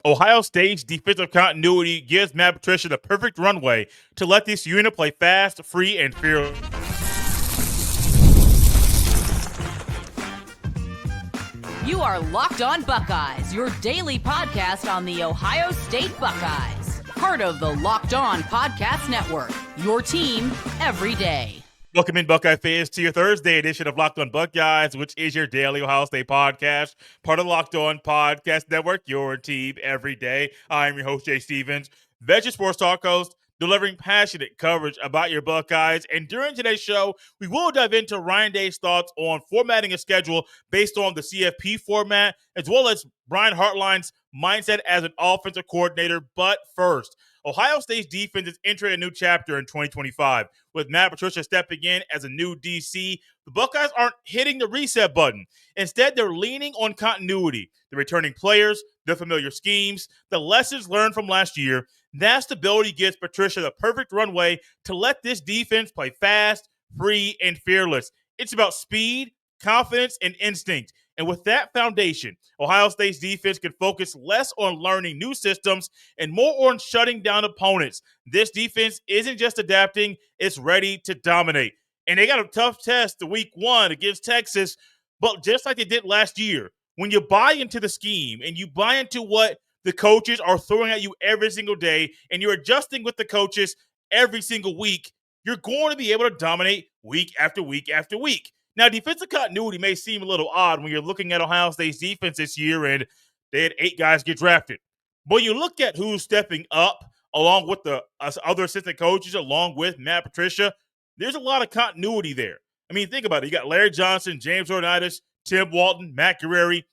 Ohio State's defensive continuity gives Matt Patricia the perfect runway to let this unit play fast, free, and fearless. You are Locked On Buckeyes, your daily podcast on the Ohio State Buckeyes. Part of the Locked On Podcast Network, your team every day. Welcome in, Buckeye fans, to your Thursday edition of Locked On Buckeyes, which is your daily Ohio State podcast, part of the Locked On Podcast Network, your team every day. I'm your host, Jay Stevens, veteran sports talk host, delivering passionate coverage about your Buckeyes. And during today's show, we will dive into Ryan Day's thoughts on formatting a schedule based on the CFP format, as well as Brian Hartline's mindset as an offensive coordinator. But first, Ohio State's defense is entering a new chapter in 2025. With Matt Patricia stepping in as a new DC, the Buckeyes aren't hitting the reset button. Instead, they're leaning on continuity, the returning players, the familiar schemes, the lessons learned from last year. That stability gives Patricia the perfect runway to let this defense play fast, free, and fearless. It's about speed, confidence, and instinct. And with that foundation, Ohio State's defense can focus less on learning new systems and more on shutting down opponents. This defense isn't just adapting, it's ready to dominate. And they got a tough test the week one against Texas, but just like they did last year, when you buy into the scheme and you buy into what the coaches are throwing at you every single day, and you're adjusting with the coaches every single week, you're going to be able to dominate week after week after week. Now, defensive continuity may seem a little odd when you're looking at Ohio State's defense this year and they had 8 guys get drafted. But you look at who's stepping up along with the other assistant coaches, along with Matt Patricia, there's a lot of continuity there. I mean, think about it. You got Larry Johnson, James Jordan, Tim Walton, Matt Guerrieri.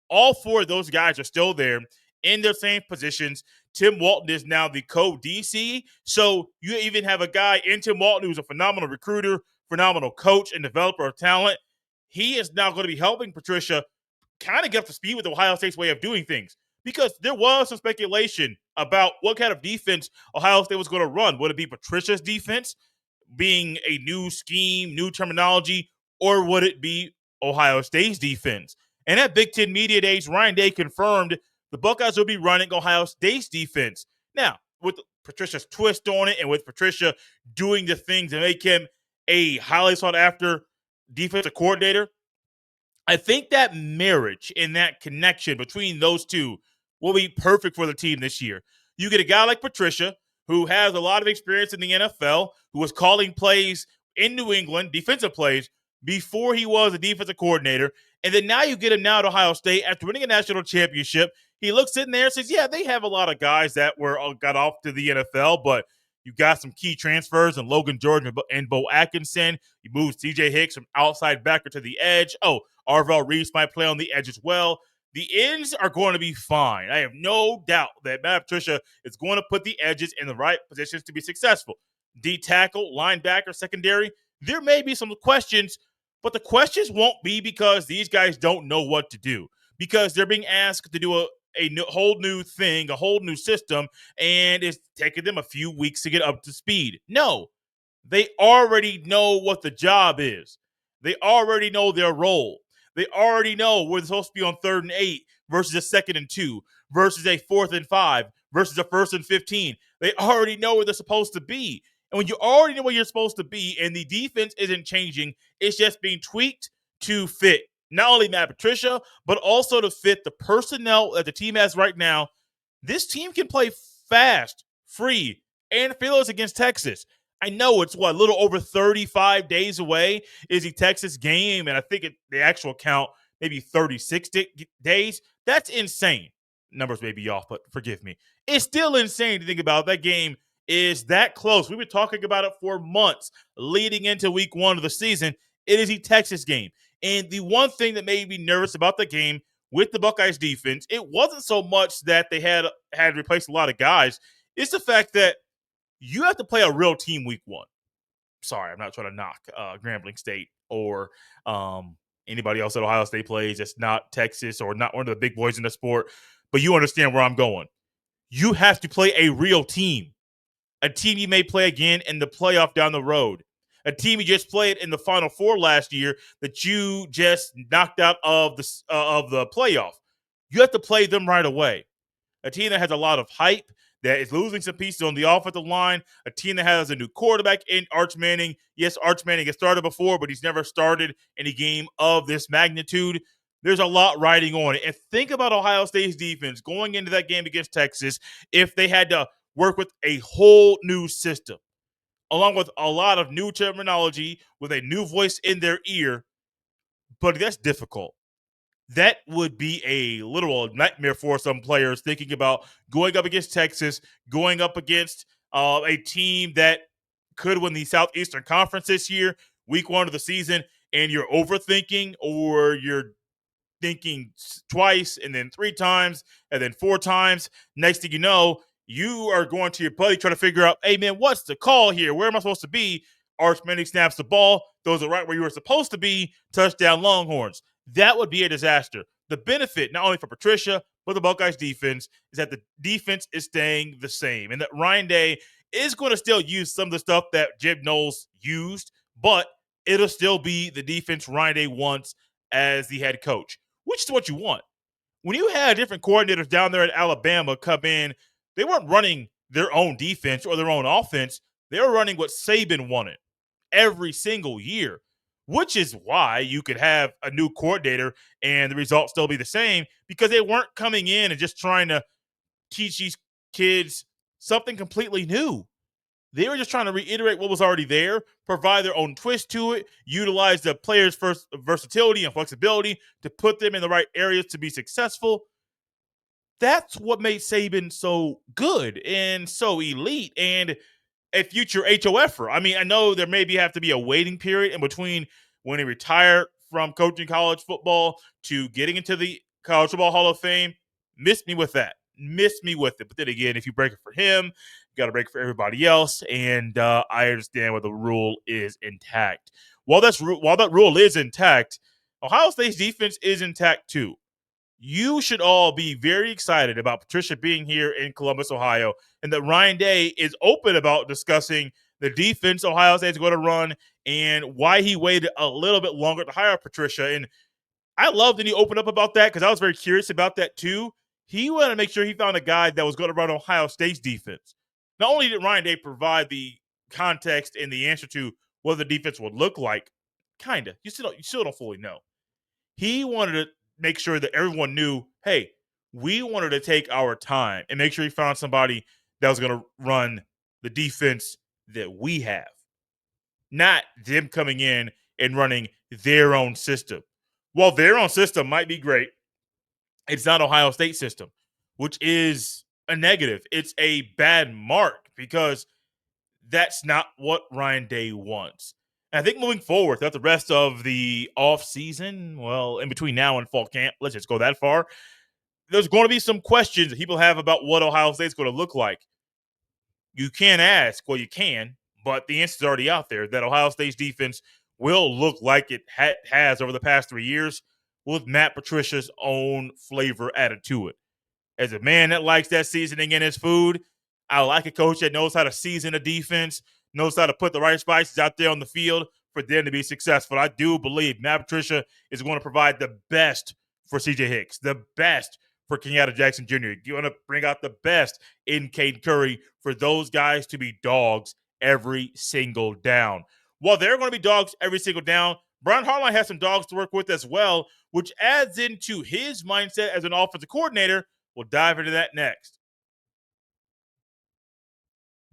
All 4 of those guys are still there in their same positions. Tim Walton is now the co-DC. So you even have a guy in Tim Walton who's a phenomenal recruiter, phenomenal coach and developer of talent. He is now going to be helping Patricia kind of get up to speed with Ohio State's way of doing things, because there was some speculation about what kind of defense Ohio State was going to run. Would it be Patricia's defense, being a new scheme, new terminology, or would it be Ohio State's defense? And at Big Ten Media Days, Ryan Day confirmed the Buckeyes will be running Ohio State's defense. Now, with Patricia's twist on it and with Patricia doing the things that make him a highly sought-after defensive coordinator, I think that marriage and that connection between those two will be perfect for the team this year. You get a guy like Patricia, who has a lot of experience in the NFL, who was calling plays in New England, defensive plays, before he was a defensive coordinator. And then now you get him now at Ohio State after winning a national championship. He looks in there and says, yeah, they have a lot of guys that got off to the NFL, but you got some key transfers in Logan George and Bo Atkinson. You moved C.J. Hicks from outside backer to the edge. Oh, Arvell Reese might play on the edge as well. The ends are going to be fine. I have no doubt that Matt Patricia is going to put the edges in the right positions to be successful. D tackle, linebacker, secondary, there may be some questions, but the questions won't be because these guys don't know what to do, because they're being asked to do a whole new thing, a whole new system, and it's taking them a few weeks to get up to speed. No, they already know what the job is. They already know their role. They already know where they're supposed to be on 3rd and 8 versus a 2nd and 2 versus a 4th and 5 versus a 1st and 15. They already know where they're supposed to be. And when you already know where you're supposed to be and the defense isn't changing, it's just being tweaked to fit not only Matt Patricia, but also to fit the personnel that the team has right now. This team can play fast, free, and fearless against Texas. I know it's, a little over 35 days away is the Texas game, and I think the actual count, maybe 36 days. That's insane. Numbers may be off, but forgive me. It's still insane to think about. That game is that close. We've been talking about it for months leading into week 1 of the season. It is the Texas game. And the one thing that made me nervous about the game with the Buckeyes defense, it wasn't so much that they had replaced a lot of guys. It's the fact that you have to play a real team week 1. Sorry, I'm not trying to knock Grambling State or anybody else that Ohio State plays that's not Texas or not one of the big boys in the sport, but you understand where I'm going. You have to play a real team, a team you may play again in the playoff down the road, a team you just played in the Final Four last year that you just knocked out of the playoff. You have to play them right away. a team that has a lot of hype, that is losing some pieces on the offensive line, a team that has a new quarterback in Arch Manning. Yes, Arch Manning has started before, but he's never started any game of this magnitude. There's a lot riding on it. And think about Ohio State's defense going into that game against Texas if they had to work with a whole new system, along with a lot of new terminology, with a new voice in their ear. But that's difficult. That would be a literal nightmare for some players thinking about going up against Texas, going up against a team that could win the Southeastern Conference this year, week one of the season, and you're overthinking, or you're thinking twice and then three times and then four times. Next thing you know, you are going to your buddy trying to figure out, hey, man, what's the call here? Where am I supposed to be? Arch Manning snaps the ball, throws it right where you were supposed to be, touchdown Longhorns. That would be a disaster. The benefit, not only for Patricia, but the Buckeyes defense, is that the defense is staying the same, and that Ryan Day is going to still use some of the stuff that Jim Knowles used, but it'll still be the defense Ryan Day wants as the head coach, which is what you want. When you had different coordinators down there at Alabama come in, they weren't running their own defense or their own offense. They were running what Saban wanted every single year, which is why you could have a new coordinator and the results still be the same, because they weren't coming in and just trying to teach these kids something completely new. They were just trying to reiterate what was already there, provide their own twist to it, utilize the players' first versatility and flexibility to put them in the right areas to be successful. That's what made Saban so good and so elite and a future HOFer. I mean, I know there maybe have to be a waiting period in between when he retired from coaching college football to getting into the College Football Hall of Fame. Miss me with that. Miss me with it. But then again, if you break it for him, you got to break it for everybody else. And I understand why the rule is intact. While that rule is intact, Ohio State's defense is intact too. You should all be very excited about Patricia being here in Columbus, Ohio, and that Ryan Day is open about discussing the defense Ohio State's going to run and why he waited a little bit longer to hire Patricia. And I love that he opened up about that, because I was very curious about that too. He wanted to make sure he found a guy that was going to run Ohio State's defense. Not only did Ryan Day provide the context and the answer to what the defense would look like, kind of, you still don't fully know. He wanted to make sure that everyone knew, hey, we wanted to take our time and make sure he found somebody that was going to run the defense that we have, not them coming in and running their own system. While their own system might be great, it's not Ohio State system, which is a negative. It's a bad mark, because that's not what Ryan Day wants. And I think moving forward throughout the rest of the offseason, well, in between now and fall camp, let's just go that far, there's going to be some questions that people have about what Ohio State's going to look like. You can't ask, well, you can, but the answer's already out there, that Ohio State's defense will look like it has over the past 3 years, with Matt Patricia's own flavor added to it. As a man that likes that seasoning in his food, I like a coach that knows how to season a defense, knows how to put the right spices out there on the field for them to be successful. I do believe Matt Patricia is going to provide the best for CJ Hicks, the best for Kenyatta Jackson Jr. You're going to bring out the best in Caden Curry for those guys to be dogs every single down. While they're going to be dogs every single down, Brian Hartline has some dogs to work with as well, which adds into his mindset as an offensive coordinator. We'll dive into that next.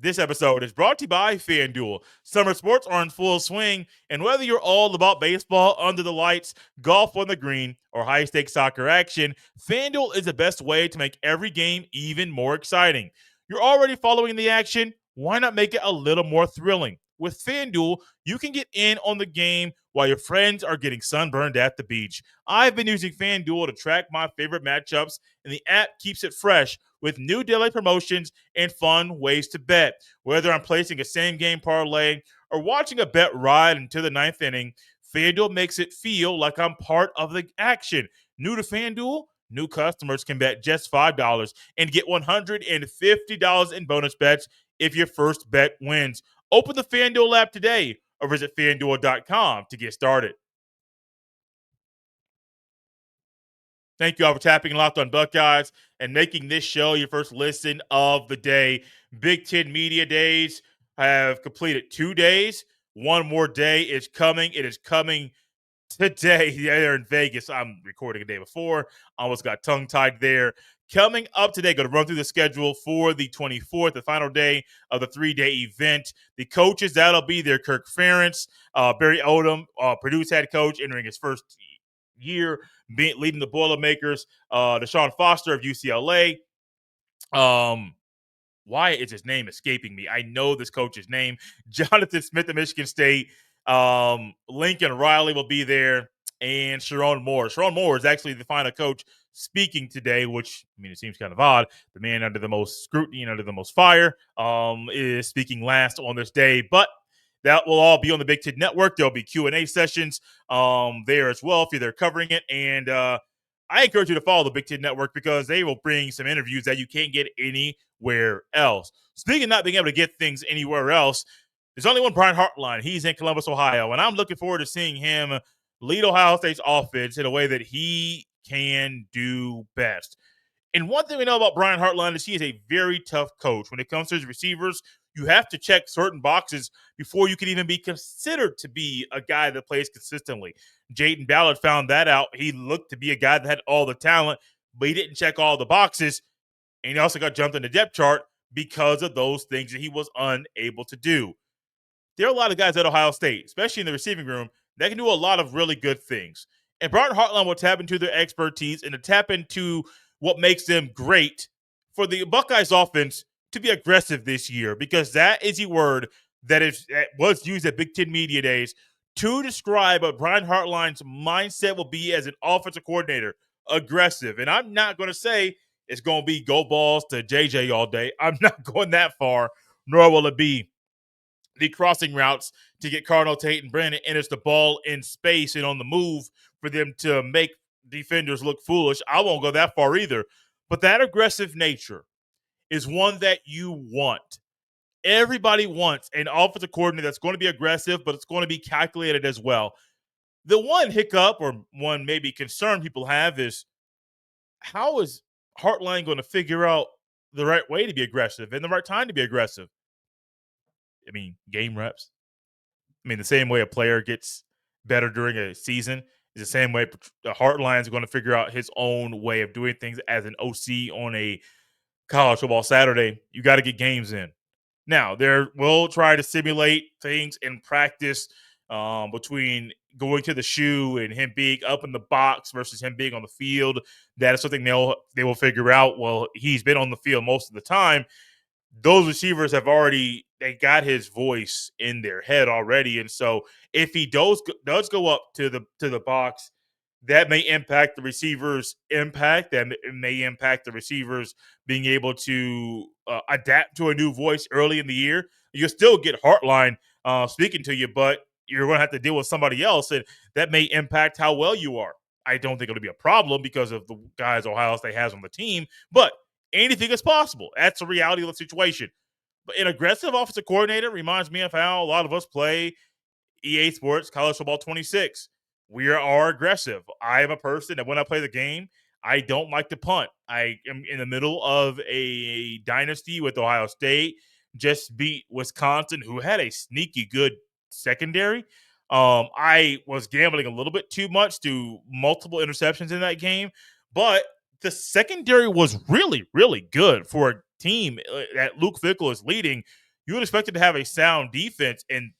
This episode is brought to you by FanDuel. Summer sports are in full swing, and whether you're all about baseball under the lights, golf on the green, or high-stakes soccer action, FanDuel is the best way to make every game even more exciting. You're already following the action. Why not make it a little more thrilling? With FanDuel, you can get in on the game while your friends are getting sunburned at the beach. I've been using FanDuel to track my favorite matchups, and the app keeps it fresh with new daily promotions and fun ways to bet. Whether I'm placing a same-game parlay or watching a bet ride into the ninth inning, FanDuel makes it feel like I'm part of the action. New to FanDuel? New customers can bet just $5 and get $150 in bonus bets if your first bet wins. Open the FanDuel app today or visit FanDuel.com to get started. Thank you all for tapping Locked on Buckeyes and making this show your first listen of the day. Big Ten Media Days have completed 2 days. One more day is coming. It is coming today. Yeah, they're in Vegas. I'm recording a day before. Almost got tongue-tied there. Coming up today, going to run through the schedule for the 24th, the final day of the 3-day event. The coaches that'll be there: Kirk Ferentz, Barry Odom, Purdue's head coach, entering his first year, leading the Boilermakers. Deshaun Foster of UCLA. Why is his name escaping me? I know this coach's name. Jonathan Smith of Michigan State. Lincoln Riley will be there, and Sharon Moore. Sharon Moore is actually the final coach speaking today, which, I mean, it seems kind of odd. The man under the most scrutiny and under the most fire is speaking last on this day, but that will all be on the Big Ten Network. There'll be Q&A sessions there as well if you're there covering it, and I encourage you to follow the Big Ten Network because they will bring some interviews that you can't get anywhere else. Speaking of not being able to get things anywhere else, there's only one Brian Hartline. He's in Columbus, Ohio, and I'm looking forward to seeing him lead Ohio State's offense in a way that he can do best. And one thing we know about Brian Hartline is he is a very tough coach. When it comes to his receivers, you have to check certain boxes before you can even be considered to be a guy that plays consistently. Jaden Ballard found that out. He looked to be a guy that had all the talent, but he didn't check all the boxes. And he also got jumped in the depth chart because of those things that he was unable to do. There are a lot of guys at Ohio State, especially in the receiving room, that can do a lot of really good things. And Brian Hartline will tap into their expertise and to tap into what makes them great for the Buckeyes offense to be aggressive this year, because that is a word that was used at Big Ten Media Days to describe what Brian Hartline's mindset will be as an offensive coordinator: aggressive. And I'm not going to say it's going to be go balls to JJ all day. I'm not going that far, nor will it be the crossing routes to get Cardinal Tate and Brandon Ennis the ball in space and on the move for them to make defenders look foolish. I won't go that far either. But that aggressive nature is one that you want. Everybody wants an offensive coordinator that's going to be aggressive, but it's going to be calculated as well. The one hiccup or one maybe concern people have is, how is Hartline going to figure out the right way to be aggressive and the right time to be aggressive? I mean, game reps. I mean, the same way a player gets better during a season is the same way Hartline is going to figure out his own way of doing things as an OC on a college football Saturday. You got to get games in. Now, we'll try to simulate things in practice between going to the shoe and him being up in the box versus him being on the field. That is something they will figure out. Well, he's been on the field most of the time. Those receivers they got his voice in their head already. And so if he does go up to the box, that may impact the receivers' impact. That may impact the receivers being able to adapt to a new voice early in the year. You'll still get Hartline speaking to you, but you're going to have to deal with somebody else, and that may impact how well you are. I don't think it'll be a problem because of the guys Ohio State has on the team, but anything is possible. That's the reality of the situation. But an aggressive offensive coordinator reminds me of how a lot of us play EA Sports College Football 26. We are aggressive. I am a person that when I play the game, I don't like to punt. I am in the middle of a dynasty with Ohio State, just beat Wisconsin, who had a sneaky good secondary. I was gambling a little bit too much to multiple interceptions in that game, but the secondary was really, really good for a team that Luke Fickell is leading. You would expect it to have a sound defense, and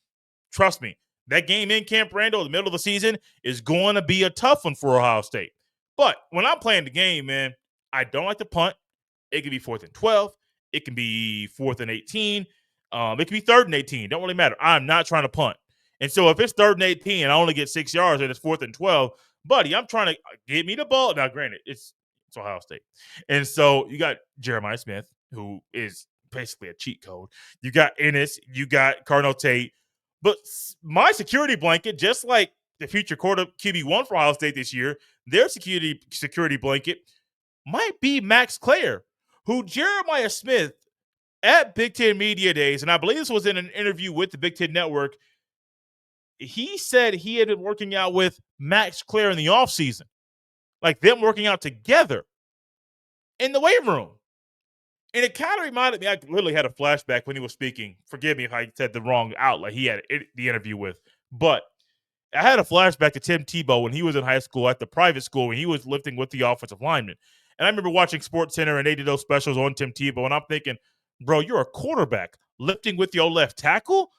trust me, that game in Camp Randall in the middle of the season is going to be a tough one for Ohio State. But when I'm playing the game, man, I don't like to punt. It can be 4th and 12. It can be 4th and 18. It can be 3rd and 18. Don't really matter. I'm not trying to punt. And so if it's 3rd and 18 and I only get 6 yards and it's 4th and 12, buddy, I'm trying to get me the ball. Now, granted, it's Ohio State. And so you got Jeremiah Smith, who is basically a cheat code. You got Ennis. You got Cardinal Tate. But my security blanket, just like the future QB1 for Ohio State this year, their security blanket might be Max Clare, who Jeremiah Smith at Big Ten Media Days, and I believe this was in an interview with the Big Ten Network, he said he had been working out with Max Clare in the offseason. like them working out together in the weight room. And it kind of reminded me, I literally had a flashback when he was speaking. Forgive me if I said the wrong outlet he had the interview with. But I had a flashback to Tim Tebow when he was in high school at the private school when he was lifting with the offensive lineman. And I remember watching SportsCenter and they did those specials on Tim Tebow. And I'm thinking, bro, you're a quarterback lifting with your left tackle?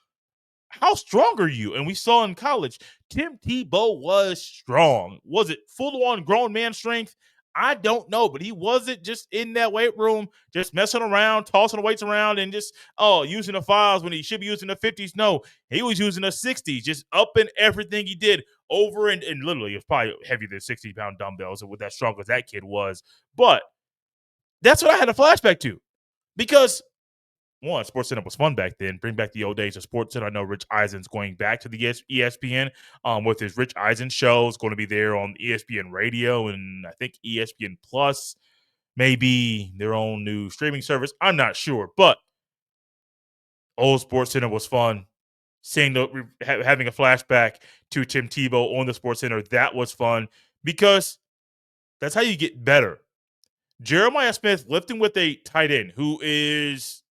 How strong are you? And we saw in college, Tim Tebow was strong. Was it full-on grown man strength? I don't know, but he wasn't just in that weight room, just messing around, tossing the weights around, and just, using the files when he should be using the 50s. No, he was using the 60s, just upping everything he did over and literally, it was probably heavier than 60-pound dumbbells with that strong as that kid was. But that's what I had a flashback to because one, SportsCenter was fun back then. Bring back the old days of SportsCenter. I know Rich Eisen's going back to the ESPN with his Rich Eisen show. It's going to be there on ESPN Radio and I think ESPN Plus, maybe their own new streaming service. I'm not sure, but old SportsCenter was fun. Seeing having a flashback to Tim Tebow on the SportsCenter, that was fun because that's how you get better. Jeremiah Smith lifting with a tight end who is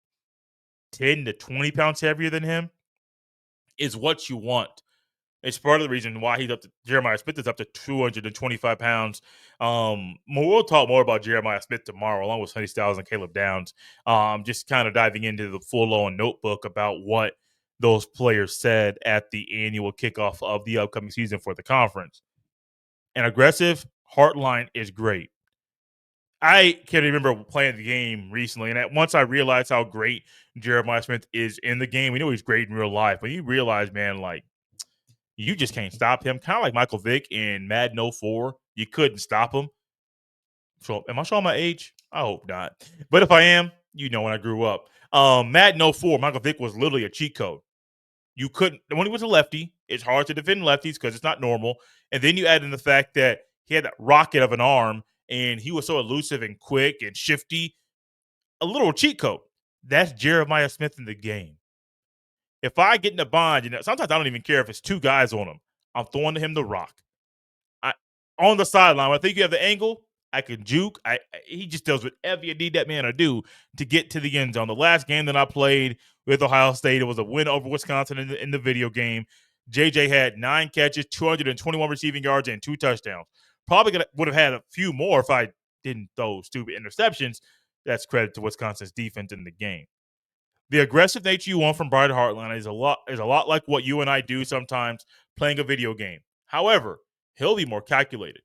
10 to 20 pounds heavier than him is what you want. It's part of the reason why he's up to Jeremiah Smith is up to 225 pounds. We'll talk more about Jeremiah Smith tomorrow, along with Sonny Styles and Caleb Downs. Just kind of diving into the full-on notebook about what those players said at the annual kickoff of the upcoming season for the conference. And aggressive Hartline is great. I can remember playing the game recently, and once I realized how great Jeremiah Smith is in the game, we know he's great in real life, but you realize, man, like, you just can't stop him. Kind of like Michael Vick in Madden 04. You couldn't stop him. So, am I showing my age? I hope not. But if I am, you know when I grew up. Madden 04, Michael Vick was literally a cheat code. You couldn't, when he was a lefty, it's hard to defend lefties because it's not normal. And then you add in the fact that he had that rocket of an arm, and he was so elusive and quick and shifty. A little cheat code. That's Jeremiah Smith in the game. If I get in a bind, sometimes I don't even care if it's two guys on him. I'm throwing to him the rock. On the sideline, when I think you have the angle, I can juke. He just does whatever you need that man to do to get to the end zone. The last game that I played with Ohio State, it was a win over Wisconsin in the video game. JJ had 9 catches, 221 receiving yards, and 2 touchdowns. Probably would have had a few more if I didn't throw stupid interceptions. That's credit to Wisconsin's defense in the game. The aggressive nature you want from Brian Hartline is a lot like what you and I do sometimes playing a video game. However, he'll be more calculated.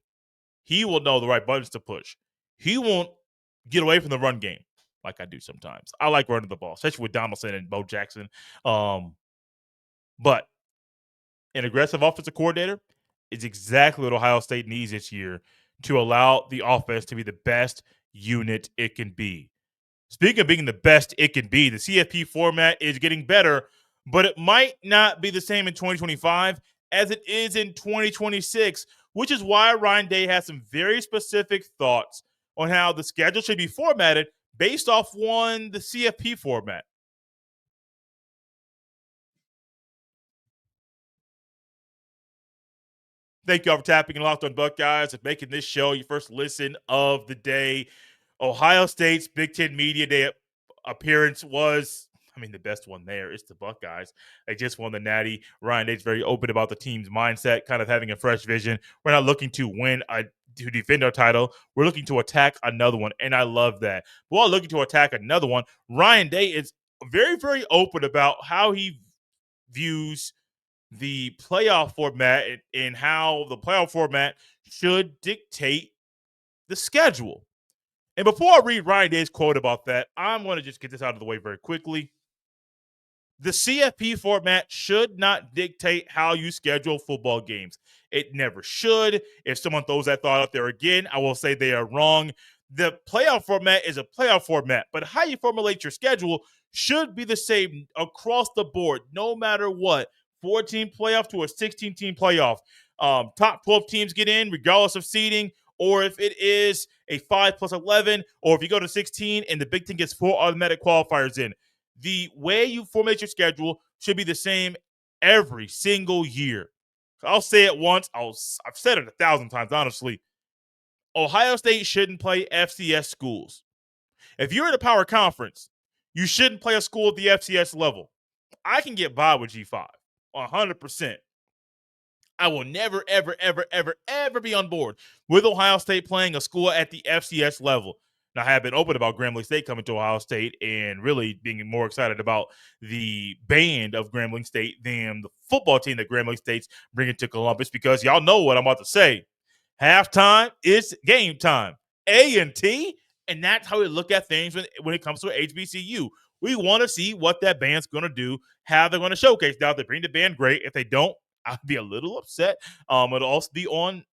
He will know the right buttons to push. He won't get away from the run game like I do sometimes. I like running the ball, especially with Donaldson and Bo Jackson. But an aggressive offensive coordinator is exactly what Ohio State needs this year to allow the offense to be the best unit it can be. Speaking of being the best it can be, the CFP format is getting better, but it might not be the same in 2025 as it is in 2026, which is why Ryan Day has some very specific thoughts on how the schedule should be formatted based off the CFP format. Thank you all for tapping and Locked on Buckeyes and making this show your first listen of the day. Ohio State's Big Ten Media Day appearance was, the best one there is the Buckeyes. They just won the Natty. Ryan Day's very open about the team's mindset, kind of having a fresh vision. We're not looking to to defend our title. We're looking to attack another one, and I love that. While looking to attack another one, Ryan Day is very, very open about how he views the playoff format and how the playoff format should dictate the schedule. And before I read Ryan Day's quote about that, I'm going to just get this out of the way very quickly. The CFP format should not dictate how you schedule football games. It never should. If someone throws that thought out there again, I will say they are wrong. The playoff format is a playoff format, but how you formulate your schedule should be the same across the board, no matter what. 14 playoff to a 16-team playoff. Top 12 teams get in regardless of seeding, or if it is a 5+11, or if you go to 16 and the Big Ten gets 4 automatic qualifiers in. The way you formulate your schedule should be the same every single year. I'll say it once. I've said it 1,000 times, honestly. Ohio State shouldn't play FCS schools. If you're in a power conference, you shouldn't play a school at the FCS level. I can get by with G5, 100%. I will never, ever, ever, ever, ever be on board with Ohio State playing a school at the FCS level. Now, I have been open about Grambling State coming to Ohio State and really being more excited about the band of Grambling State than the football team that Grambling State's bringing to Columbus, because y'all know what I'm about to say. Halftime is game time. A&T, and that's how we look at things when it comes to HBCU. We want to see what that band's going to do, how they're going to showcase. Now, if they bring the band, great. If they don't, I'd be a little upset. It'll also be on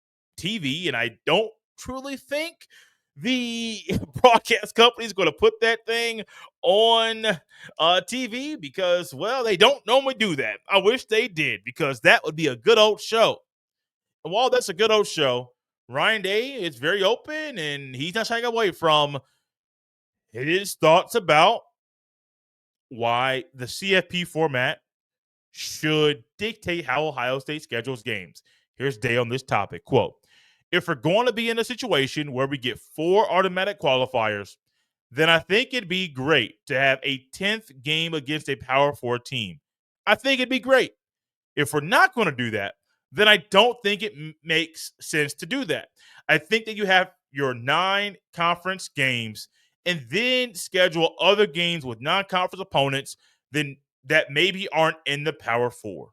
TV, and I don't truly think the broadcast company is going to put that thing on TV because, well, they don't normally do that. I wish they did, because that would be a good old show. And while that's a good old show, Ryan Day is very open, and he's not shying away from his thoughts about why the CFP format should dictate how Ohio State schedules games. Here's Day on this topic. Quote, if we're going to be in a situation where we get 4 automatic qualifiers, then I think it'd be great to have a 10th game against a Power 4 team. I think it'd be great. If we're not going to do that, then I don't think it makes sense to do that. I think that you have your 9 conference games and then schedule other games with non-conference opponents then that maybe aren't in the Power 4.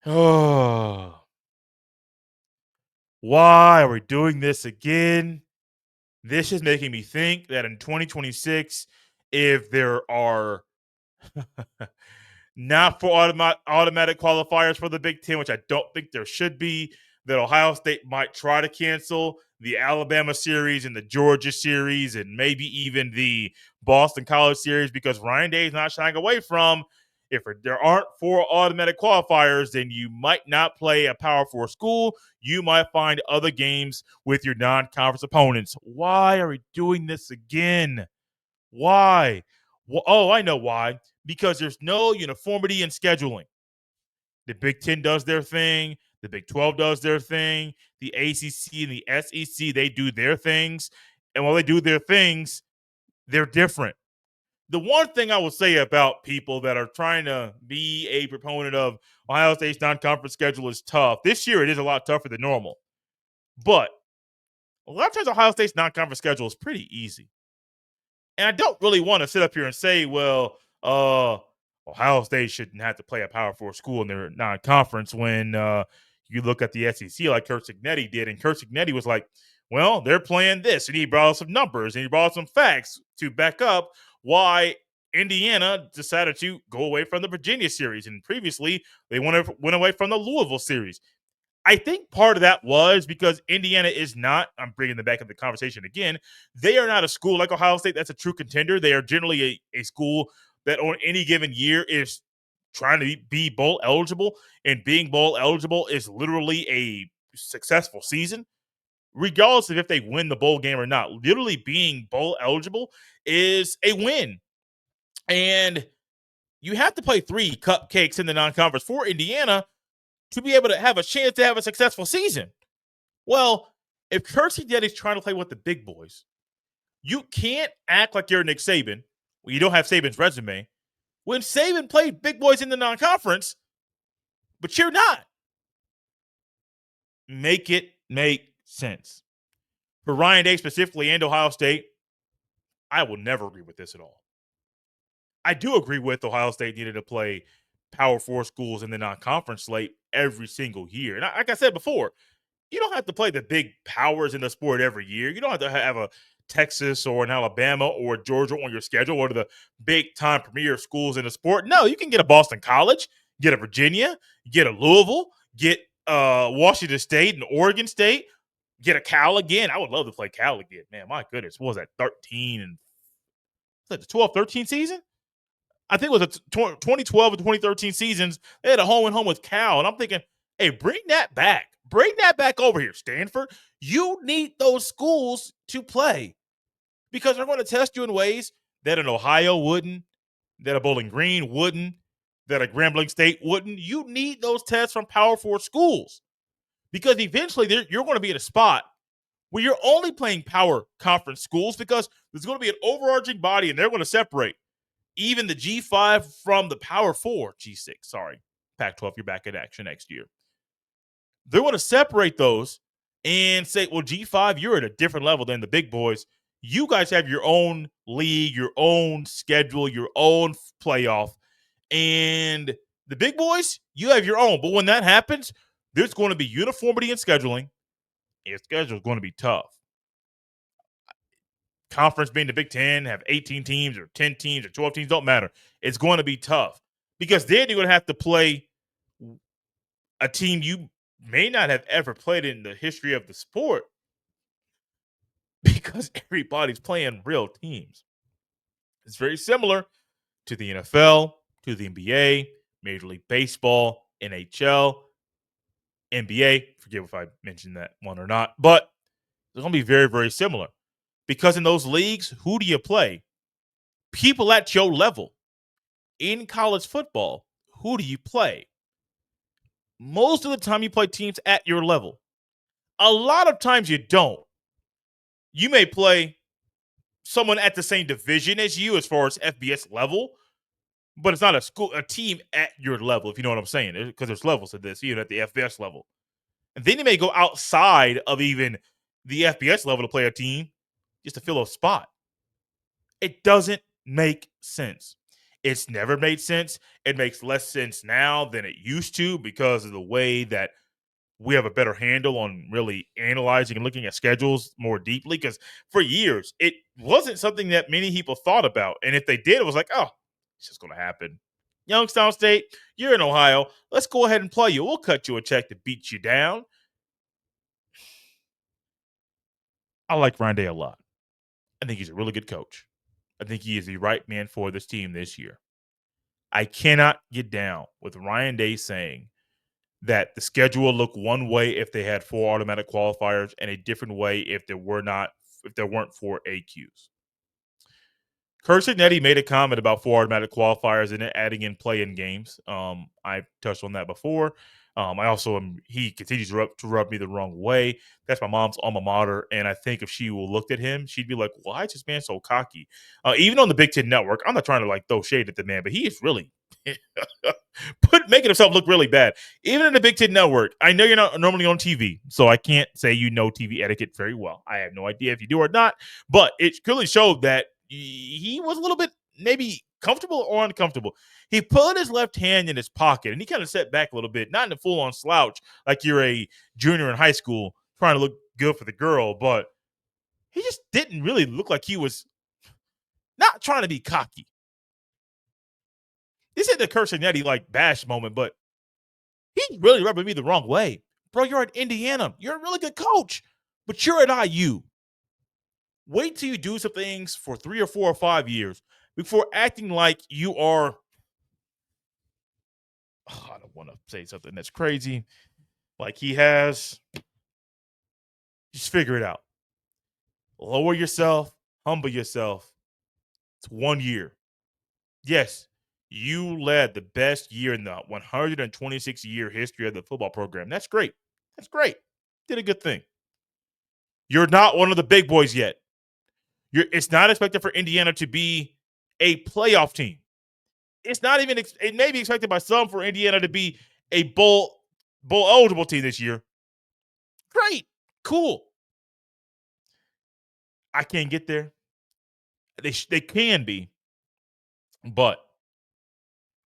Oh, why are we doing this again? This is making me think that in 2026, if there are not for automatic qualifiers for the Big Ten, which I don't think there should be, that Ohio State might try to cancel the Alabama series and the Georgia series and maybe even the Boston College series, because Ryan Day is not shying away from, if there aren't 4 automatic qualifiers, then you might not play a Power 4 school. You might find other games with your non-conference opponents. Why are we doing this again? Why? Well, oh, I know why. Because there's no uniformity in scheduling. The Big Ten does their thing. The Big 12 does their thing. The ACC and the SEC, they do their things. And while they do their things, they're different. The one thing I will say about people that are trying to be a proponent of Ohio State's non-conference schedule is tough. This year, it is a lot tougher than normal. But a lot of times, Ohio State's non-conference schedule is pretty easy. And I don't really want to sit up here and say, well, Ohio State shouldn't have to play a Power 4 school in their non-conference when you look at the SEC like Kurt Cignetti did. And Kurt Cignetti was like, well, they're playing this. And he brought us some numbers and he brought us some facts to back up why Indiana decided to go away from the Virginia series. And previously, they went away from the Louisville series. I think part of that was because Indiana is not, I'm bringing them back in the conversation again, they are not a school like Ohio State that's a true contender. They are generally a school that on any given year is trying to be bowl eligible, and being bowl eligible is literally a successful season, regardless of if they win the bowl game or not. Literally being bowl eligible is a win. And you have to play 3 cupcakes in the non-conference for Indiana to be able to have a chance to have a successful season. Well, if Kurt Cignetti is trying to play with the big boys, you can't act like you're Nick Saban when you don't have Saban's resume. When Saban played big boys in the non-conference, but you're not. Make it make sense. For Ryan Day specifically and Ohio State, I will never agree with this at all. I do agree with Ohio State needed to play Power 4 schools in the non-conference slate every single year. And like I said before, you don't have to play the big powers in the sport every year. You don't have to have a Texas or an Alabama or Georgia on your schedule, or the big-time premier schools in the sport. No, you can get a Boston College, get a Virginia, get a Louisville, get Washington State and Oregon State, get a Cal again. I would love to play Cal again. Man, my goodness. What was that, 13 and – was that the 12-13 season? I think it was a 2012 and 2013 seasons. They had a home-and-home with Cal, and I'm thinking, hey, bring that back. Bring that back over here, Stanford. You need those schools to play because they're going to test you in ways that an Ohio wouldn't, that a Bowling Green wouldn't, that a Grambling State wouldn't. You need those tests from Power 4 schools because eventually you're going to be in a spot where you're only playing power conference schools because there's going to be an overarching body and they're going to separate even the G5 from the Power 4, G6, sorry. Pac-12, you're back in action next year. They're going to separate those and say, well, G5, you're at a different level than the big boys. You guys have your own league, your own schedule, your own playoff. And the big boys, you have your own. But when that happens, there's going to be uniformity in scheduling. Your schedule is going to be tough. Conference being the Big Ten, have 18 teams or 10 teams or 12 teams, don't matter. It's going to be tough because then you're going to have to play a team you may not have ever played in the history of the sport because everybody's playing real teams. It's very similar to the NFL, to the NBA, Major League Baseball, NHL, NBA. Forgive if I mentioned that one or not, but it's going to be very, very similar. Because in those leagues, who do you play? People at your level. In college football, who do you play? Most of the time, you play teams at your level. A lot of times, you don't. You may play someone at the same division as you as far as FBS level, but it's not a team at your level, if you know what I'm saying, because there's levels to this, even at the FBS level. And then you may go outside of even the FBS level to play a team just to fill a spot. It doesn't make sense. It's never made sense. It makes less sense now than it used to because of the way that we have a better handle on really analyzing and looking at schedules more deeply. Because for years, it wasn't something that many people thought about. And if they did, it was like, oh, it's just going to happen. Youngstown State, you're in Ohio. Let's go ahead and play you. We'll cut you a check to beat you down. I like Ryan Day a lot. I think he's a really good coach. I think he is the right man for this team this year. I cannot get down with Ryan Day saying that the schedule will look one way if they had 4 automatic qualifiers and a different way if there weren't 4 AQs. Kurt Signetti made a comment about 4 automatic qualifiers and adding in play-in games. I touched on that before. He continues to rub me the wrong way. That's my mom's alma mater, and I think if she looked at him, she'd be like, why is this man so cocky? Even on the Big Ten Network, I'm not trying to throw shade at the man, but he is really making himself look really bad. Even in the Big Ten Network, I know you're not normally on TV, so I can't say you know TV etiquette very well. I have no idea if you do or not, but it clearly showed that he was a little bit maybe comfortable or uncomfortable. He put his left hand in his pocket and he kind of sat back a little bit, not in a full-on slouch like you're a junior in high school trying to look good for the girl, but he just didn't really look like he was not trying to be cocky. This isn't the Kurt Signetti bash moment, but he's really rubbing me the wrong way. Bro, you're at Indiana. You're a really good coach, but you're at IU. Wait till you do some things for 3 or 4 or 5 years before acting like you are. Oh, I don't want to say something that's crazy. Like he has. Just figure it out. Lower yourself. Humble yourself. It's 1 year. Yes, you led the best year in the 126-year history of the football program. That's great. That's great. Did a good thing. You're not one of the big boys yet. It's not expected for Indiana to be a playoff team. It's not even. It may be expected by some for Indiana to be a bowl eligible team this year. Great, cool. I can't get there. They can be, but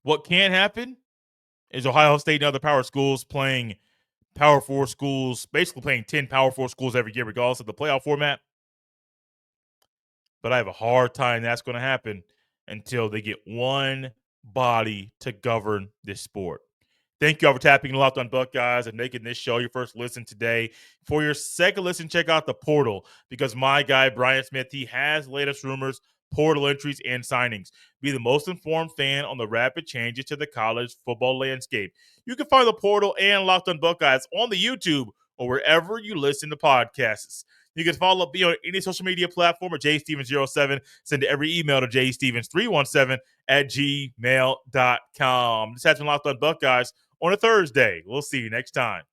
what can happen is Ohio State and other power schools playing Power 4 schools, basically playing 10 Power 4 schools every year, regardless of the playoff format. But I have a hard time that's going to happen until they get one body to govern this sport. Thank you all for tapping Locked On Buckeyes and making this show your first listen today. For your second listen, check out the portal because my guy, Brian Smith, he has latest rumors, portal entries, and signings. Be the most informed fan on the rapid changes to the college football landscape. You can find the portal and Locked On Buckeyes on the YouTube or wherever you listen to podcasts. You can follow me on any social media platform at jstevens07. Send every email to jstevens317@gmail.com. This has been Locked On Buckeyes on a Thursday. We'll see you next time.